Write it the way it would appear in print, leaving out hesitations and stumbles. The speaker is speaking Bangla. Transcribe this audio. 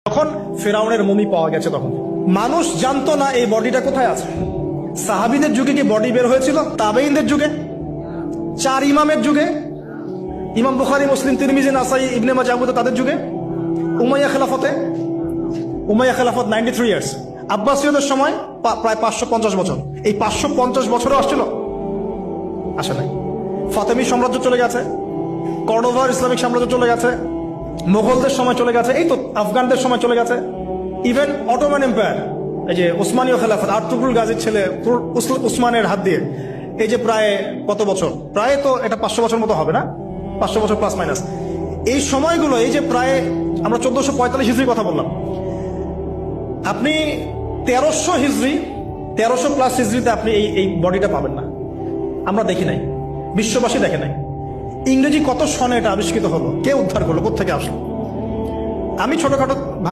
যখন ফেরাউনের মমি পাওয়া গেছে তখন মানুষ জানতো না এই বডিটা কোথায় আছে। সাহাবীদের যুগে কি বডি বের হয়েছিল? তাবেঈনদের যুগে, চার ইমামের যুগে, ইমাম বুখারী, মুসলিম, তিরমিজি, নাসাই, ইবনে মাজাহ, আবু দাউদ তাদের যুগে, উমাইয়া খেলাফতে, উমাইয়া খেলাফত 93 ইয়ার্স, আব্বাসীয়দের সময় প্রায় 550 বছর। এই 550 বছরও আসছিল? আসে নাই। ফাতেমি সাম্রাজ্য চলে গেছে, কর্ডোভার ইসলামিক সাম্রাজ্য চলে গেছে, মোগলদের সময় চলে গেছে, এই তো আফগানদের সময় চলে গেছে, ইভেন অটোমান এম্পায়ার, এই যে উসমানীয় খেলাফত, আর্তুগরুল গাজীর ছেলে উসমানের হাত দিয়ে, এই যে প্রায় কত বছর, প্রায় তো এটা 500 বছর মতো হবে না, 500 বছর প্লাস মাইনাস। এই সময়গুলো, এই যে প্রায় আমরা 1445 হিজরির কথা বললাম, আপনি 1300 হিজরি, 1300 প্লাস হিজরিতে আপনি এই বডিটা পাবেন না। আমরা দেখি নাই, বিশ্ববাসী দেখে নাই। ইংরেজি কত সনে এটা আবিষ্কৃত হলো, কে উদ্ধার করলো, কোথেকে আসলো? আমি ছোটখাটো